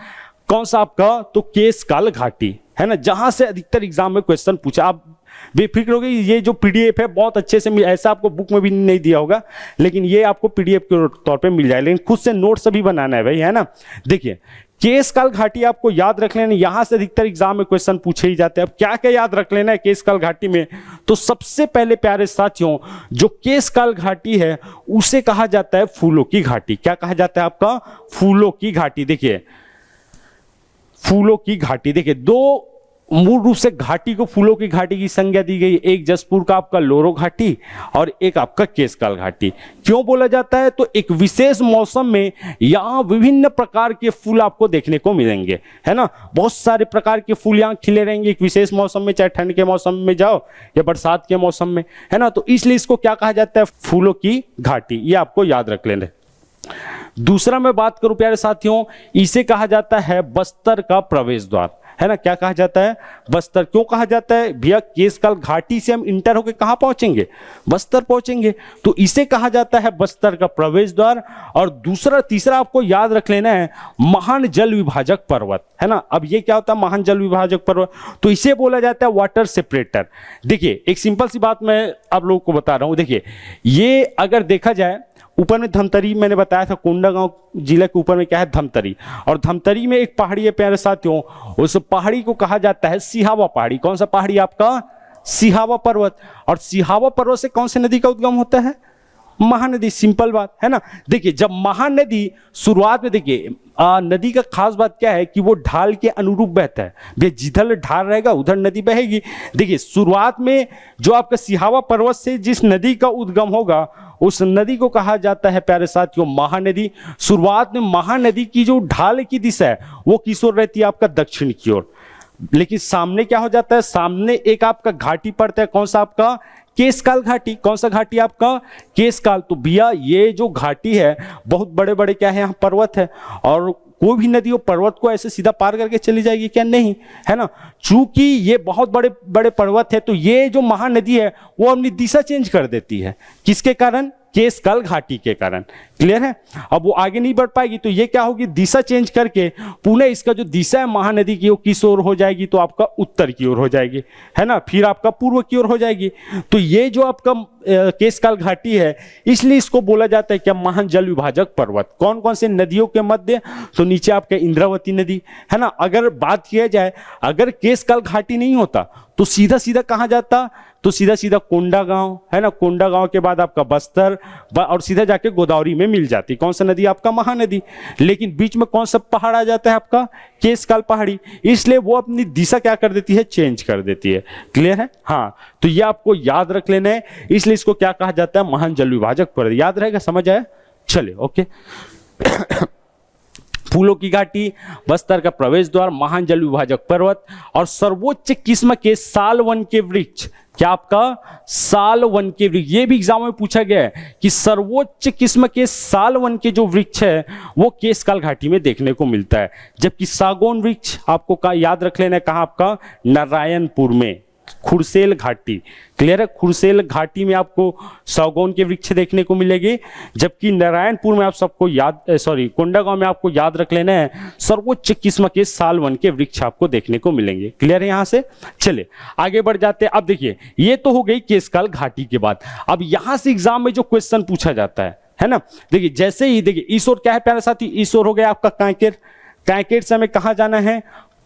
कौन सा आपका? तो केशकाल घाटी, है ना, जहां से अधिकतर एग्जाम में क्वेश्चन पूछा। आप बेफिक्र हो गए, ये जो PDF है बहुत अच्छे से ऐसा आपको बुक में भी नहीं दिया होगा, लेकिन ये आपको PDF के तौर पे मिल जाए, लेकिन खुद से नोट्स भी बनाना है भाई, है ना। देखिए केशकाल घाटी आपको याद रख लेना, यहां से अधिकतर एग्जाम में क्वेश्चन पूछे ही जाते हैं। अब क्या क्या याद रख लेना है केशकाल घाटी में? तो सबसे पहले प्यारे साथियों, जो केशकाल घाटी है उसे कहा जाता है फूलों की घाटी। क्या कहा जाता है आपका? फूलों की घाटी। देखिए फूलों की घाटी, देखिए दो मूल रूप से घाटी को फूलों की घाटी की संज्ञा दी गई। एक जसपुर का आपका लोरो घाटी और एक आपका केशकाल घाटी। क्यों बोला जाता है? तो एक विशेष मौसम में यहाँ विभिन्न प्रकार के फूल आपको देखने को मिलेंगे, है ना, बहुत सारे प्रकार के फूल यहाँ खिले रहेंगे एक विशेष मौसम में, चाहे ठंड के मौसम में जाओ या बरसात के मौसम में, है ना। तो इसलिए इसको क्या कहा जाता है? फूलों की घाटी। ये आपको याद रख लेना। दूसरा मैं बात करूं प्यारे साथियों, इसे कहा जाता है बस्तर का प्रवेश द्वार, है ना। क्या कहा जाता है? बस्तर। क्यों कहा जाता है? भैया केशकाल घाटी से हम इंटर होकर कहां पहुंचेंगे? बस्तर पहुंचेंगे, तो इसे कहा जाता है बस्तर का प्रवेश द्वार। और तीसरा आपको याद रख लेना है महान जल विभाजक पर्वत, है ना। अब ये क्या होता है महान जल विभाजक पर्वत? तो इसे बोला जाता है वाटर सेपरेटर। देखिए एक सिंपल सी बात मैं आप लोगों को बता रहा हूं। देखिए ये अगर देखा जाए ऊपर में धमतरी मैंने बताया था, कोंडागांव जिला के ऊपर में क्या है, धमतरी। और धमतरी में एक पहाड़ी है प्यारे साथियों, उस पहाड़ी को कहा जाता है सिहावा पहाड़ी। कौन सा पहाड़ी आपका, सिहावा पर्वत। और सिहावा पर्वत से कौन सी नदी का उद्गम होता है, महानदी। सिंपल बात है ना। देखिए जब महानदी शुरुआत में, देखिए नदी का खास बात क्या है कि वो ढाल के अनुरूप बहता है, भाई जिधर ढाल रहेगा उधर नदी बहेगी। देखिए शुरुआत में जो आपका सिहावा पर्वत से जिस नदी का उद्गम होगा उस नदी को कहा जाता है प्यारे साथियों महानदी। शुरुआत में महानदी की जो ढाल की दिशा है वो किस ओर रहती है, आपका दक्षिण की ओर। लेकिन सामने क्या हो जाता है, सामने एक आपका घाटी पड़ता है, कौन सा आपका, केशकाल घाटी। कौन सा घाटी आपका, केशकाल। तो भैया ये जो घाटी है बहुत बड़े बड़े क्या है यहाँ पर्वत है, और कोई भी नदी वो पर्वत को ऐसे सीधा पार करके चली जाएगी क्या, नहीं, है ना। चूंकि ये बहुत बड़े बड़े पर्वत है तो ये जो महानदी है वो अपनी दिशा चेंज कर देती है, किसके कारण, केशकाल घाटी के कारण। क्लियर है। अब वो आगे नहीं बढ़ पाएगी तो ये क्या होगी, दिशा चेंज करके पुनः इसका जो दिशा है महानदी की वो किस ओर हो जाएगी, तो आपका उत्तर की ओर हो जाएगी, है ना, फिर आपका पूर्व की ओर हो जाएगी। तो ये जो आपका केशकाल घाटी है इसलिए इसको बोला जाता है क्या, महान जल विभाजक पर्वत। कौन कौन से नदियों के मध्य, तो नीचे आपका इंद्रावती नदी है ना। अगर बात किया जाए, अगर केशकाल घाटी नहीं होता तो सीधा सीधा कहाँ जाता, तो सीधा सीधा कोंडागांव, है ना, कोंडागांव के बाद आपका बस्तर और सीधा जाके गोदावरी में मिल जाती। कौन सा नदी आपका, महानदी। लेकिन बीच में कौन सा पहाड़ आ जाता है आपका, केशकाल पहाड़ी, इसलिए वो अपनी दिशा क्या कर देती है, चेंज कर देती है। क्लियर है। हाँ तो ये आपको याद रख लेना है, इसलिए इसको क्या कहा जाता है, महान जल विभाजक पर्वत। याद रहेगा, समझ आया, चले ओके। फूलों की घाटी, बस्तर का प्रवेश द्वार, महान जल विभाजक पर्वत और सर्वोच्च किस्म के साल वन के वृक्ष। क्या आपका, साल वन के वृक्ष। ये भी एग्जाम में पूछा गया है कि सर्वोच्च किस्म के साल वन के जो वृक्ष है वो केशकाल घाटी में देखने को मिलता है। जबकि सागौन वृक्ष आपको का याद रख लेना है, कहाँ आपका, नारायणपुर में, खुरसेल घाटी। क्लियर है। खुरसेल घाटी में आपको सागौन के वृक्ष देखने को मिलेंगे, जबकि नारायणपुर में आप सबको याद, कोंडागांव में आपको याद रख लेना है सर्वोच्च किस्म के सालवन के वृक्ष आपको देखने को मिलेंगे। क्लियर है। यहां से चले आगे बढ़ जाते हैं। अब देखिए ये तो हो गई केशकाल घाटी के बाद। अब यहां से एग्जाम में जो क्वेश्चन पूछा जाता है ना, देखिए जैसे ही, देखिए इस ओर क्या है प्यारे साथी, इस ओर हो गया आपका कांकेर। कांकेर से हमें कहां जाना है,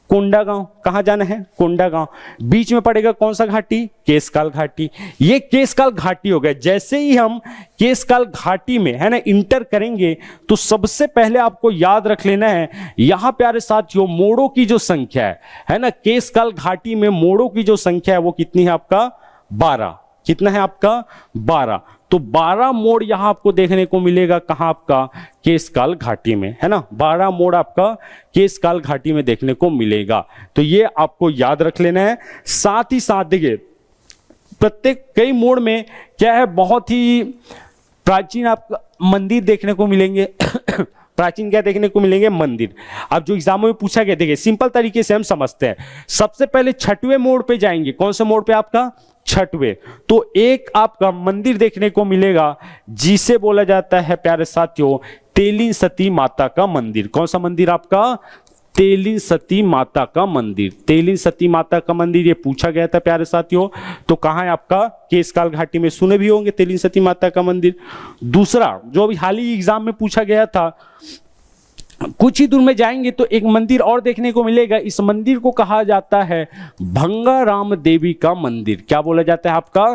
कोंडागांव। कहां जाना है, कोंडागांव। बीच में पड़ेगा कौन सा घाटी, केशकाल घाटी। ये केशकाल घाटी हो गया। जैसे ही हम केशकाल घाटी में, है ना, इंटर करेंगे तो सबसे पहले आपको याद रख लेना है यहां प्यारे साथियों मोड़ों की जो संख्या है ना, केशकाल घाटी में मोड़ों की जो संख्या है वो कितनी है आपका, 12। कितना है आपका, 12। तो 12 मोड़ यहां आपको देखने को मिलेगा, कहां आपका, केशकाल घाटी में, है ना। 12 मोड़ आपका केशकाल घाटी में देखने को मिलेगा। तो ये आपको याद रख लेना है। साथ ही साथ देखिए प्रत्येक कई मोड़ में क्या है, बहुत ही प्राचीन आपका मंदिर देखने को मिलेंगे। प्राचीन क्या देखने को मिलेंगे, मंदिर। अब जो एग्जामों में पूछा गया, देखिए सिंपल तरीके से हम समझते हैं। सबसे पहले छठवें मोड़ पे जाएंगे। कौन से मोड़ पे आपका, छठवें। तो एक आपका मंदिर देखने को मिलेगा जिसे बोला जाता है प्यारे साथियों तेलिन सती माता का मंदिर। कौन सा मंदिर आपका, तेलिन सती माता का मंदिर। तेलिन सती माता का मंदिर ये पूछा गया था प्यारे साथियों। तो कहां है आपका, केशकाल घाटी में। सुने भी होंगे तेलिन सती माता का मंदिर। दूसरा जो अभी हाल ही एग्जाम में पूछा गया था, कुछ ही दूर में जाएंगे तो एक मंदिर और देखने को मिलेगा। इस मंदिर को कहा जाता है भंगाराम देवी का मंदिर। क्या बोला जाता है आपका,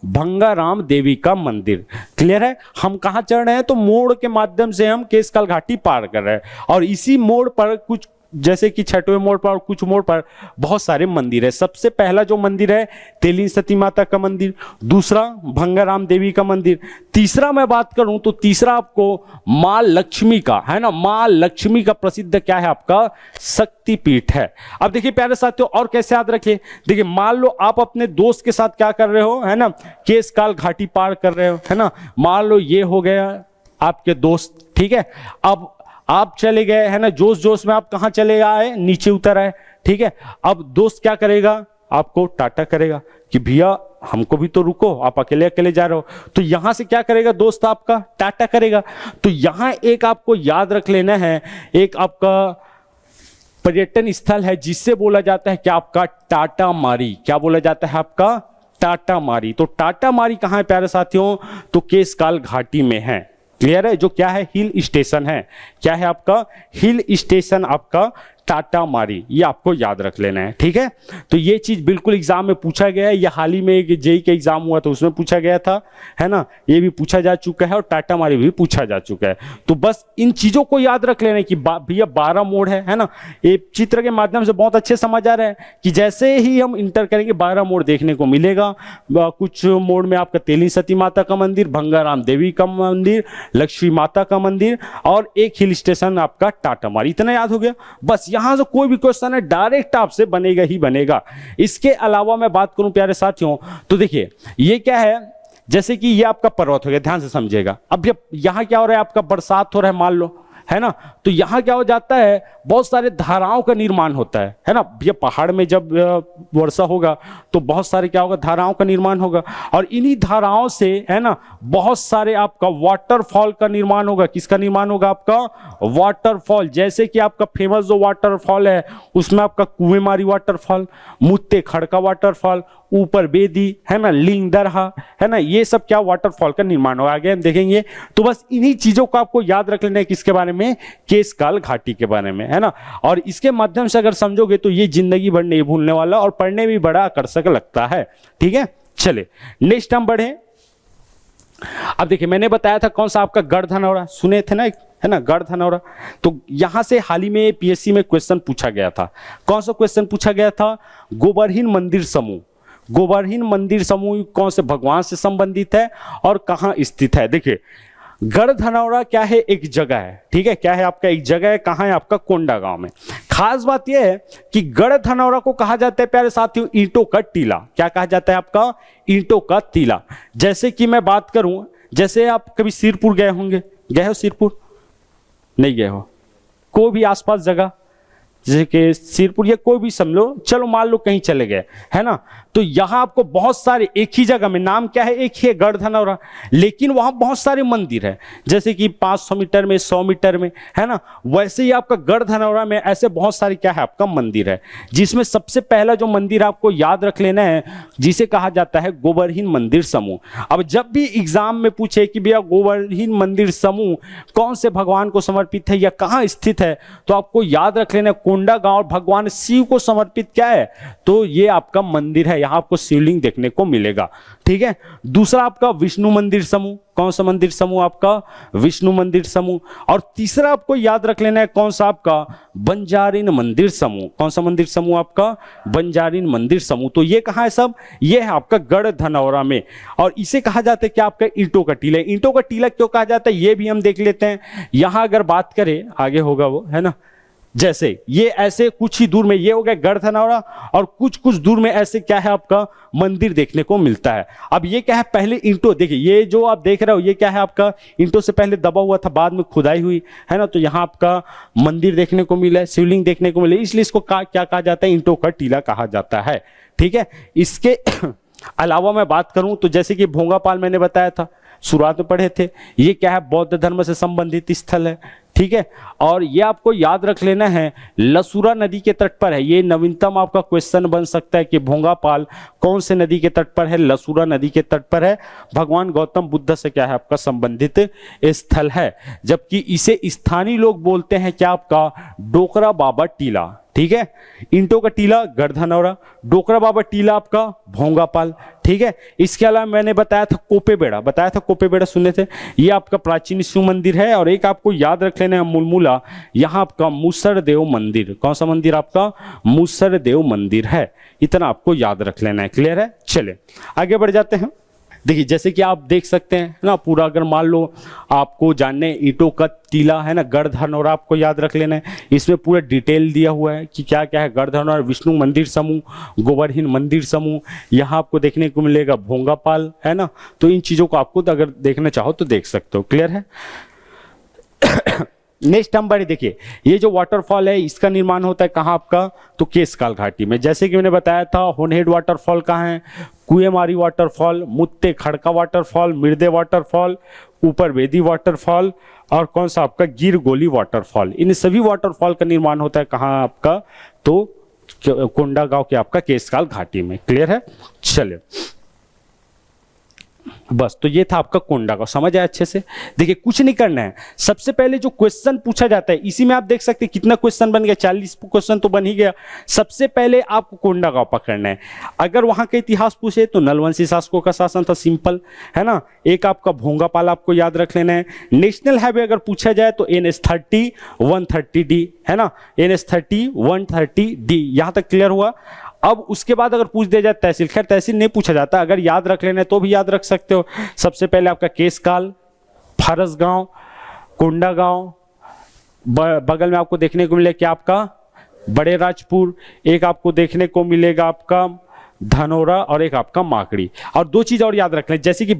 भंगाराम देवी का मंदिर। क्लियर है। हम कहां चढ़ रहे हैं, तो मोड़ के माध्यम से हम केशकाल घाटी पार कर रहे हैं और इसी मोड़ पर कुछ, जैसे कि छठवें मोड़ पर और कुछ मोड़ पर बहुत सारे मंदिर है। सबसे पहला जो मंदिर है तेलिन सती माता का मंदिर, दूसरा भंगाराम देवी का मंदिर, तीसरा मैं बात करूं तो तीसरा आपको मां लक्ष्मी का, है ना, मां लक्ष्मी का प्रसिद्ध क्या है आपका, शक्तिपीठ है। अब देखिए प्यारे साथियों और कैसे याद रखिए, देखिए मान लो आप अपने दोस्त के साथ क्या कर रहे हो, है ना, केशकाल घाटी पार कर रहे हो, है ना। मान लो ये हो गया आपके दोस्त, ठीक है। अब आप चले गए, है ना, जोश जोश में आप कहां चले आए, नीचे उतर आए, ठीक है। अब दोस्त क्या करेगा, आपको टाटा करेगा कि भैया हमको भी तो रुको, आप अकेले अकेले जा रहे हो। तो यहां से क्या करेगा दोस्त आपका, टाटा करेगा। तो यहां एक आपको याद रख लेना है, एक आपका पर्यटन स्थल है जिससे बोला जाता है कि आपका टाटा मारी। क्या बोला जाता है आपका, टाटा मारी। तो टाटा मारी कहां है प्यारे साथियों, तो केशकाल घाटी में है। क्लियर है? जो क्या है, हिल स्टेशन है। क्या है आपका? हिल स्टेशन आपका टाटामारी, ये आपको याद रख लेना है, ठीक है? तो ये चीज बिल्कुल एग्जाम में पूछा गया है। ये हाल ही में एक जेई का एग्जाम हुआ था, उसमें पूछा गया था, है ना? ये भी पूछा जा चुका है और टाटामारी भी पूछा जा चुका है। तो बस इन चीजों को याद रख लेना कि भैया 12 मोड है ना? ये चित्र के माध्यम से बहुत अच्छे समझ आ रहा है कि जैसे ही हम इंटर करेंगे 12 मोड देखने को मिलेगा। कुछ मोड में आपका तेली सती माता का मंदिर, भंगाराम देवी का मंदिर, लक्ष्मी माता का मंदिर और एक हिल स्टेशन आपका टाटामारी। इतना याद हो गया? बस यहां से कोई भी क्वेश्चन है डायरेक्ट आपसे बनेगा ही बनेगा। इसके अलावा मैं बात करूं प्यारे साथियों, तो देखिए ये क्या है, जैसे कि ये आपका पर्वत हो गया, ध्यान से समझिएगा। अब जब यहां क्या हो रहा है, आपका बरसात हो रहा है मान लो, है ना? तो यहां क्या हो जाता है, बहुत सारे धाराओं का निर्माण होता है ना? ये पहाड़ में जब वर्षा होगा तो बहुत सारे क्या होगा, धाराओं का निर्माण होगा और इन्हीं धाराओं से, है ना, बहुत सारे आपका वाटरफॉल का निर्माण होगा। किसका निर्माण होगा? आपका वाटरफॉल। जैसे कि आपका फेमस जो वाटरफॉल है उसमें आपका कुएंमारी वाटरफॉल, मुत्ते खड़का वाटरफॉल, ऊपर बेदी, है ना, लिंग दरहा, है ना, ये सब क्या वाटरफॉल का निर्माण होगा। आगे हम देखेंगे। तो बस इन्हीं चीजों को आपको याद रख लेना है। किसके बारे में? केशकाल घाटी के बारे में, है ना? और इसके माध्यम से अगर समझोगे तो ये जिंदगी भर नहीं भूलने वाला और पढ़ने में बड़ा आकर्षक लगता है, ठीक है? चले नेक्स्ट हम बढ़े। अब देखिए मैंने बताया था कौन सा आपका गढ़ धनौरा, सुने थे ना, है ना, गढ़ धनौरा। तो यहां से हाल ही में पीएससी में क्वेश्चन पूछा गया था। कौन सा क्वेश्चन पूछा गया था? गोबरहीन मंदिर समूह। गोबरहीन मंदिर समूह कौन से भगवान से संबंधित है और कहां स्थित है? देखिए गढ़ धनौरा क्या है, एक जगह है, ठीक है? क्या है आपका? एक जगह है। कहां है? आपका कोंडा गांव में। खास बात यह है कि गढ़ धनौरा को कहा जाता है प्यारे साथियों ईंटों का टीला। क्या कहा जाता है आपका? ईंटों का टीला। जैसे कि मैं बात करूं, जैसे आप कभी सिरपुर गए होंगे, गए हो सिरपुर? नहीं गए हो? कोई भी आसपास जगह, जैसे कि सिरपुर या कोई भी समझ लो, चलो मान लो कहीं चले गए, है ना? तो यहां आपको बहुत सारे, एक ही जगह में, नाम क्या है? एक ही है, गढ़ धनौरा, लेकिन वहां बहुत सारे मंदिर है। जैसे कि 500 मीटर में, 100 मीटर में, है ना? वैसे ही आपका गढ़ धनौरा में ऐसे बहुत सारे क्या है आपका मंदिर है, जिसमें सबसे पहला जो मंदिर आपको याद रख लेना है, जिसे कहा जाता है गोबरहीन मंदिर समूह। अब जब भी एग्जाम में पूछे कि भैया गोबरहीन मंदिर समूह कौन से भगवान को समर्पित है या कहां स्थित है, तो आपको याद रख लेना कोंडा गांव भगवान शिव को समर्पित क्या है, तो ये आपका मंदिर है। यहां आपको शिवलिंग देखने को मिलेगा, ठीक है? दूसरा आपका विष्णु मंदिर समूह। कौन सा मंदिर समूह? आपका विष्णु मंदिर समूह। और तीसरा आपको याद रख लेना है कौन सा? आपका बंजारिन मंदिर समूह। कौन सा मंदिर समूह? आपका बंजारिन मंदिर समूह। तो ये कहां है सब? ये है आपका गढ़ धनौरा में। और इसे कहा जाता है क्या? आपका ईंटों का टीला। ईंटों का टीला क्यों कहा जाता है ये भी हम देख लेते हैं। यहां अगर बात करें, आगे होगा वो, है ना, जैसे ये ऐसे कुछ ही दूर में ये हो गया गढ़ धनौरा और कुछ कुछ दूर में ऐसे क्या है आपका मंदिर देखने को मिलता है। अब ये क्या है? पहले ईंटों, देखिए ये जो आप देख रहे हो ये क्या है आपका? ईंटों से पहले दबा हुआ था, बाद में खुदाई हुई, है ना? तो यहां आपका मंदिर देखने को मिला है, शिवलिंग देखने को मिला, इसलिए इसको क्या कहा जाता है? ईंटों का टीला कहा जाता है, ठीक है? इसके अलावा मैं बात करूं तो जैसे कि भोंगापाल मैंने बताया था, शुरुआत में पढ़े थे, ये क्या है? बौद्ध धर्म से संबंधित स्थल है, ठीक है? और ये आपको याद रख लेना है लसूरा नदी के तट पर है। ये नवीनतम आपका क्वेश्चन बन सकता है कि भोंगापाल कौन से नदी के तट पर है? लसूरा नदी के तट पर है। भगवान गौतम बुद्ध से क्या है आपका संबंधित स्थल है, जबकि इसे स्थानीय लोग बोलते हैं क्या? आपका डोकरा बाबा टीला, ठीक है? ईंटों का टीला गढ़ धनौरा, डोकरा बाबा टीला आपका भोंगापाल, ठीक है? इसके अलावा मैंने बताया था कोपेबेड़ा, बताया था कोपेबेड़ा, सुने थे? ये आपका प्राचीन शिव मंदिर है। और एक आपको याद रख लेना है मुलमुला, यहां आपका मूसर देव मंदिर। कौन सा मंदिर? आपका मूसर देव मंदिर है। इतना आपको याद रख लेना है, क्लियर है? चले आगे बढ़ जाते हैं। देखिए जैसे कि आप देख सकते हैं ना, पूरा अगर मान लो आपको जानने ईंटों का टीला है ना, गढ़ धनौरा आपको याद रख लेना है। इसमें पूरा डिटेल दिया हुआ है कि क्या क्या है। गढ़ धनौरा, विष्णु मंदिर समूह, गोबरहीन मंदिर समूह, यहाँ आपको देखने को मिलेगा भोंगापाल, है ना? तो इन चीज़ों को आपको अगर देखना चाहो तो देख सकते हो, क्लियर है? नेक्स्ट हम बढ़े। देखिए ये जो वाटरफॉल है इसका निर्माण होता है कहाँ आपका? तो केशकाल घाटी में। जैसे कि मैंने बताया था होनहेड वाटरफॉल कहाँ है? कुएमारी वाटरफॉल, मुत्ते खड़का वाटरफॉल, मिर्दे वाटरफॉल, ऊपर बेदी वाटरफॉल और कौन सा आपका गिर गोली वाटरफॉल। इन सभी वाटरफॉल का निर्माण होता है कहाँ आपका? तो कोंडा गांव के आपका केशकाल घाटी में, क्लियर है? चलिए बस, तो ये था आपका कोंडागांव। समझ आया अच्छे से? देखिए कुछ नहीं करना है, सबसे पहले जो क्वेश्चन पूछा जाता है इसी में आप देख सकते हैं कितना क्वेश्चन बन गया, 40 क्वेश्चन तो बन ही गया। सबसे पहले आपको कोंडागांव पकड़ना है। अगर वहां का इतिहास पूछे तो नलवंशी शासकों का शासन था, सिंपल है ना। एक आपका भोंगापाल आपको याद रख लेना है। नेशनल हाईवे अगर पूछा जाए तो NH30 130D है ना, NH30 130D। यहां तक क्लियर हुआ? अब उसके बाद अगर पूछ दिया जाए तहसील, खैर तहसील नहीं पूछा जाता, अगर याद रख लेना है तो भी याद रख सकते हो। सबसे पहले आपका केसकाल, फारसगांव, कोंडागांव, बगल में आपको देखने को मिलेगा क्या आपका बड़े राजपुर, एक आपको देखने को मिलेगा आपका धनोरा और एक आपका माकड़ी। और दो चीज और याद रख लें, जैसे कि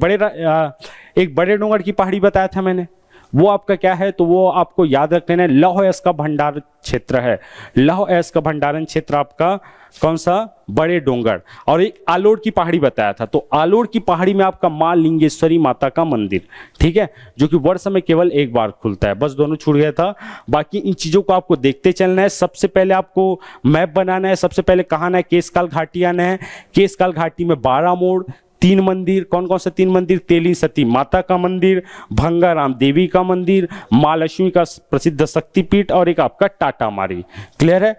एक बड़े डोंगर की पहाड़ी बताया था मैंने, वो आपका क्या है, तो वो आपको याद रख लेना है लौह अयस्क का भंडार क्षेत्र है। लौह अयस्क का भंडारण क्षेत्र आपका कौन सा? बड़े डोंगर। और एक आलोड़ की पहाड़ी बताया था, तो आलोड़ की पहाड़ी में आपका मां लिंगेश्वरी माता का मंदिर, ठीक है, जो कि वर्ष में केवल एक बार खुलता है। बस दोनों छूट गया था। बाकी इन चीजों को आपको देखते चलना है। सबसे पहले आपको मैप बनाना है। सबसे पहले कहाँ आना है? केसकाल घाटी आना है। केसकाल घाटी में 12 मोड़, 3 मंदिर। कौन कौन से 3 मंदिर? तेली सती माता का मंदिर, भंगाराम देवी का मंदिर, माँ लक्ष्मी का प्रसिद्ध शक्तिपीठ और एक आपका टाटा मारी। क्लियर है?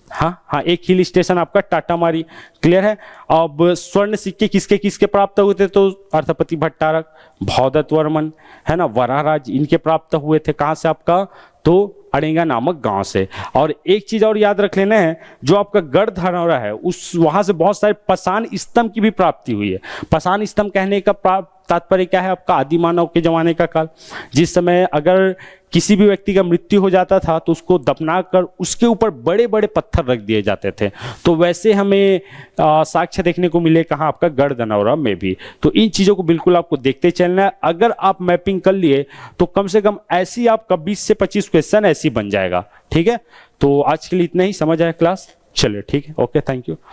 हाँ, एक हिल स्टेशन आपका टाटा मारी। क्लियर है? अब स्वर्ण सिक्के किसके किसके प्राप्त हुए थे? तो अर्थपति भट्टारक, भौदत्त वर्मन है ना, वराहराज, इनके प्राप्त हुए थे। कहाँ से आपका? तो अड़ेंगा नामक गांव से। और एक चीज और याद रख लेना है, जो आपका गढ़ धनौरा है उस वहां से बहुत सारे पाषाण स्तंभ की भी प्राप्ति हुई है। पाषाण स्तंभ कहने का तात्पर्य क्या है? आपका आदि मानव के जमाने का काल, जिस समय अगर किसी भी व्यक्ति का मृत्यु हो जाता था तो उसको दफना कर उसके ऊपर बड़े बड़े पत्थर रख दिए जाते थे। तो वैसे हमें साक्ष्य देखने को मिले कहाँ? आपका गढ़ धनौरा में भी। तो इन चीजों को बिल्कुल आपको देखते चलना है। अगर आप मैपिंग कर लिए तो कम से कम ऐसी आपका 20 से 25 क्वेश्चन ऐसी बन जाएगा। ठीक है, तो आज के लिए इतना ही। समझ आया क्लास? चलिए ठीक है, ओके, थैंक यू।